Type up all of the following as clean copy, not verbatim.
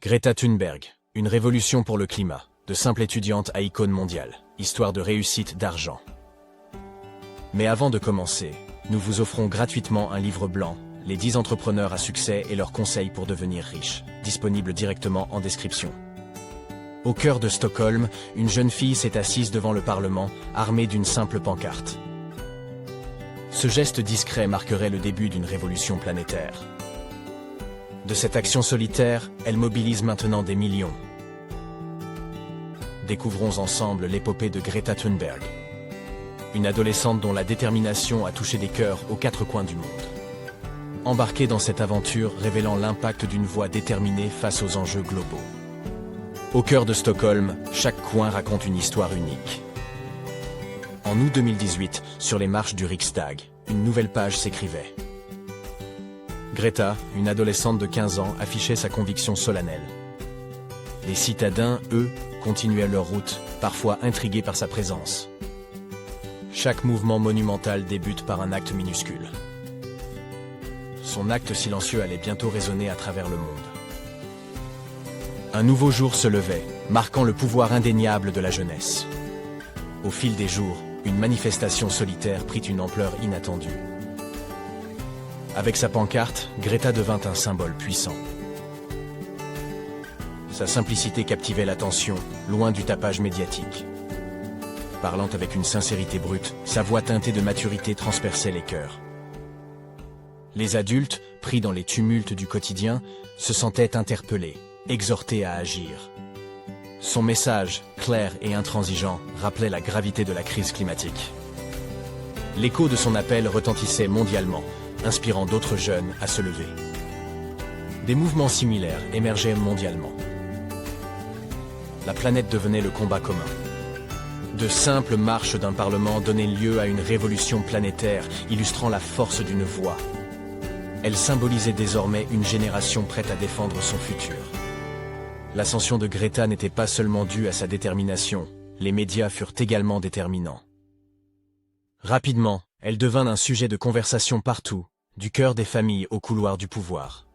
Greta Thunberg, une révolution pour le climat, de simple étudiante à icône mondiale, histoire de réussite d'argent. Mais avant de commencer, nous vous offrons gratuitement un livre blanc, les 10 entrepreneurs à succès et leurs conseils pour devenir riches, disponible directement en description. Au cœur de Stockholm, une jeune fille s'est assise devant le Parlement, armée d'une simple pancarte. Ce geste discret marquerait le début d'une révolution planétaire. De cette action solitaire, elle mobilise maintenant des millions. Découvrons ensemble l'épopée de Greta Thunberg, une adolescente dont la détermination a touché des cœurs aux 4 coins du monde. Embarquée dans cette aventure révélant l'impact d'une voix déterminée face aux enjeux globaux. Au cœur de Stockholm, chaque coin raconte une histoire unique. En août 2018, sur les marches du Riksdag, une nouvelle page s'écrivait. Greta, une adolescente de 15 ans, affichait sa conviction solennelle. Les citadins, eux, continuaient leur route, parfois intrigués par sa présence. Chaque mouvement monumental débute par un acte minuscule. Son acte silencieux allait bientôt résonner à travers le monde. Un nouveau jour se levait, marquant le pouvoir indéniable de la jeunesse. Au fil des jours, une manifestation solitaire prit une ampleur inattendue. Avec sa pancarte, Greta devint un symbole puissant. Sa simplicité captivait l'attention, loin du tapage médiatique. Parlant avec une sincérité brute, sa voix teintée de maturité transperçait les cœurs. Les adultes, pris dans les tumultes du quotidien, se sentaient interpellés, exhortés à agir. Son message, clair et intransigeant, rappelait la gravité de la crise climatique. L'écho de son appel retentissait mondialement, inspirant d'autres jeunes à se lever. Des mouvements similaires émergeaient mondialement. La planète devenait le combat commun. De simples marches d'un parlement donnaient lieu à une révolution planétaire, illustrant la force d'une voix. Elle symbolisait désormais une génération prête à défendre son futur. L'ascension de Greta n'était pas seulement due à sa détermination, les médias furent également déterminants. Rapidement, elle devint un sujet de conversation partout, du cœur des familles au couloir du pouvoir.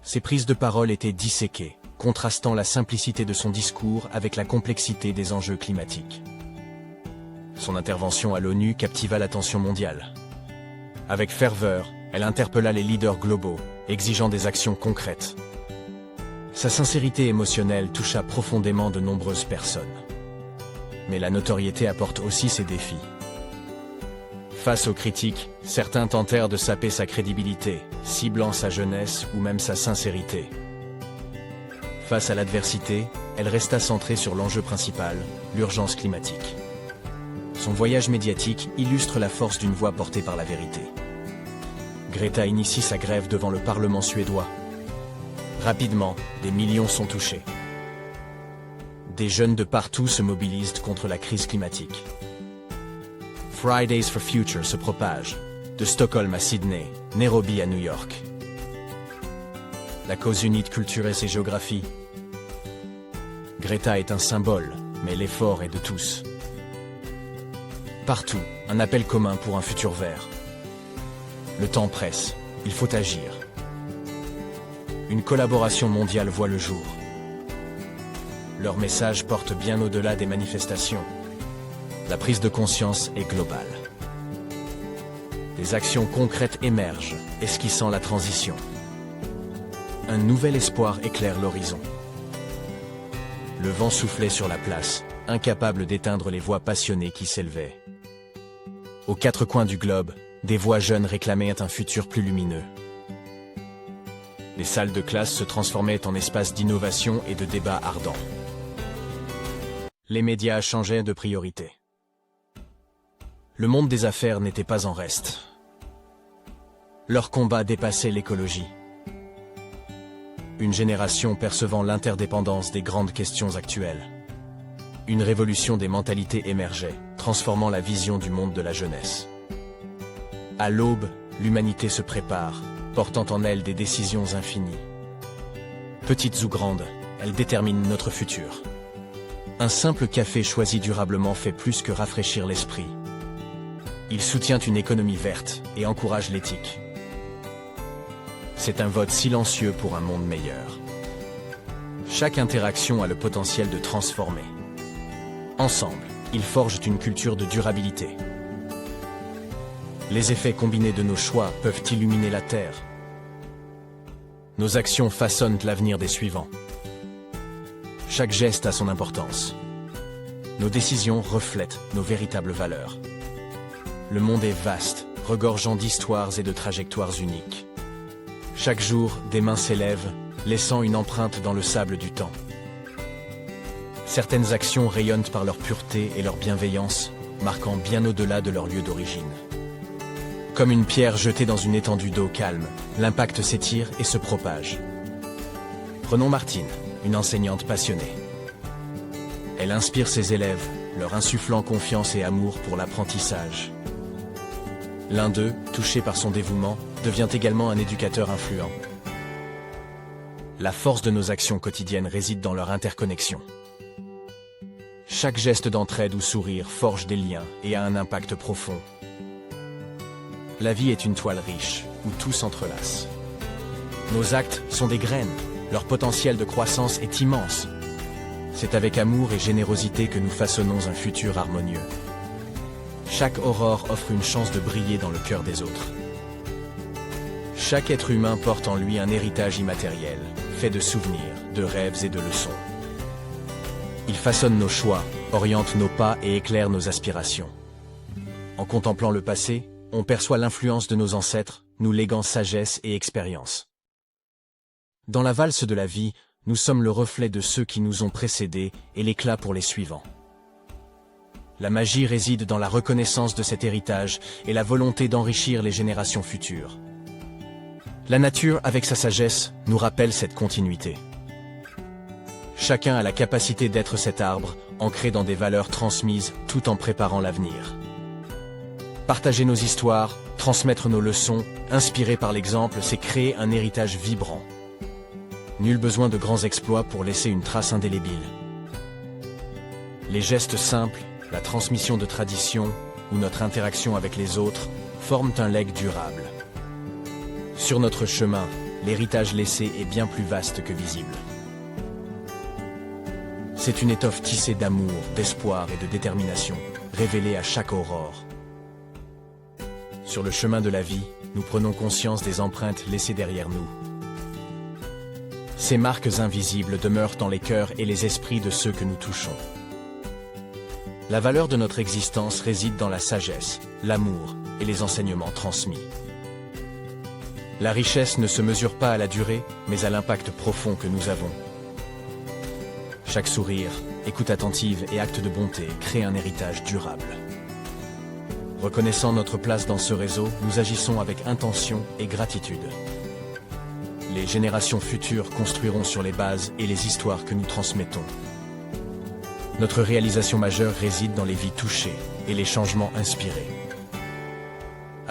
Ses prises de parole étaient disséquées, contrastant la simplicité de son discours avec la complexité des enjeux climatiques. Son intervention à l'ONU captiva l'attention mondiale. Avec ferveur, elle interpella les leaders globaux, exigeant des actions concrètes. Sa sincérité émotionnelle toucha profondément de nombreuses personnes. Mais la notoriété apporte aussi ses défis. Face aux critiques, certains tentèrent de saper sa crédibilité, ciblant sa jeunesse ou même sa sincérité. Face à l'adversité, elle resta centrée sur l'enjeu principal, l'urgence climatique. Son voyage médiatique illustre la force d'une voix portée par la vérité. Greta initie sa grève devant le Parlement suédois. Rapidement, des millions sont touchés. Des jeunes de partout se mobilisent contre la crise climatique. Fridays for Future se propage, de Stockholm à Sydney, Nairobi à New York. La cause unit culture et ses géographies. Greta est un symbole, mais l'effort est de tous. Partout, un appel commun pour un futur vert. Le temps presse, il faut agir. Une collaboration mondiale voit le jour. Leur message porte bien au-delà des manifestations. La prise de conscience est globale. Des actions concrètes émergent, esquissant la transition. Un nouvel espoir éclaire l'horizon. Le vent soufflait sur la place, incapable d'éteindre les voix passionnées qui s'élevaient. Aux 4 coins du globe, des voix jeunes réclamaient un futur plus lumineux. Les salles de classe se transformaient en espaces d'innovation et de débats ardents. Les médias changeaient de priorité. Le monde des affaires n'était pas en reste. Leur combat dépassait l'écologie. Une génération percevant l'interdépendance des grandes questions actuelles. Une révolution des mentalités émergeait, transformant la vision du monde de la jeunesse. À l'aube, l'humanité se prépare, portant en elle des décisions infinies. Petites ou grandes, elles déterminent notre futur. Un simple café choisi durablement fait plus que rafraîchir l'esprit. Il soutient une économie verte et encourage l'éthique. C'est un vote silencieux pour un monde meilleur. Chaque interaction a le potentiel de transformer. Ensemble, ils forgent une culture de durabilité. Les effets combinés de nos choix peuvent illuminer la Terre. Nos actions façonnent l'avenir des suivants. Chaque geste a son importance. Nos décisions reflètent nos véritables valeurs. Le monde est vaste, regorgeant d'histoires et de trajectoires uniques. Chaque jour, des mains s'élèvent, laissant une empreinte dans le sable du temps. Certaines actions rayonnent par leur pureté et leur bienveillance, marquant bien au-delà de leur lieu d'origine. Comme une pierre jetée dans une étendue d'eau calme, l'impact s'étire et se propage. Prenons Martine, une enseignante passionnée. Elle inspire ses élèves, leur insufflant confiance et amour pour l'apprentissage. L'un d'eux, touché par son dévouement, devient également un éducateur influent. La force de nos actions quotidiennes réside dans leur interconnexion. Chaque geste d'entraide ou sourire forge des liens et a un impact profond. La vie est une toile riche, où tout s'entrelace. Nos actes sont des graines, leur potentiel de croissance est immense. C'est avec amour et générosité que nous façonnons un futur harmonieux. Chaque aurore offre une chance de briller dans le cœur des autres. Chaque être humain porte en lui un héritage immatériel, fait de souvenirs, de rêves et de leçons. Il façonne nos choix, oriente nos pas et éclaire nos aspirations. En contemplant le passé, on perçoit l'influence de nos ancêtres, nous léguant sagesse et expérience. Dans la valse de la vie, nous sommes le reflet de ceux qui nous ont précédés et l'éclat pour les suivants. La magie réside dans la reconnaissance de cet héritage et la volonté d'enrichir les générations futures. La nature, avec sa sagesse, nous rappelle cette continuité. Chacun a la capacité d'être cet arbre, ancré dans des valeurs transmises tout en préparant l'avenir. Partager nos histoires, transmettre nos leçons, inspirer par l'exemple, c'est créer un héritage vibrant. Nul besoin de grands exploits pour laisser une trace indélébile. Les gestes simples, la transmission de traditions ou notre interaction avec les autres forment un legs durable. Sur notre chemin, l'héritage laissé est bien plus vaste que visible. C'est une étoffe tissée d'amour, d'espoir et de détermination, révélée à chaque aurore. Sur le chemin de la vie, nous prenons conscience des empreintes laissées derrière nous. Ces marques invisibles demeurent dans les cœurs et les esprits de ceux que nous touchons. La valeur de notre existence réside dans la sagesse, l'amour et les enseignements transmis. La richesse ne se mesure pas à la durée, mais à l'impact profond que nous avons. Chaque sourire, écoute attentive et acte de bonté crée un héritage durable. Reconnaissant notre place dans ce réseau, nous agissons avec intention et gratitude. Les générations futures construiront sur les bases et les histoires que nous transmettons. Notre réalisation majeure réside dans les vies touchées et les changements inspirés.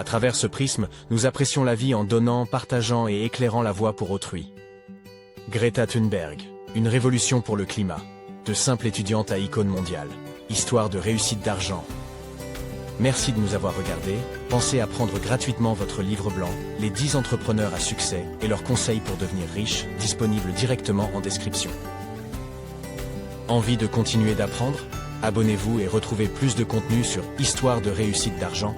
À travers ce prisme, nous apprécions la vie en donnant, partageant et éclairant la voie pour autrui. Greta Thunberg, une révolution pour le climat, de simple étudiante à icône mondiale, histoire de réussite d'argent. Merci de nous avoir regardés. Pensez à prendre gratuitement votre livre blanc, Les 10 entrepreneurs à succès et leurs conseils pour devenir riche, disponible directement en description. Envie de continuer d'apprendre? Abonnez-vous et retrouvez plus de contenu sur Histoire de réussite d'argent.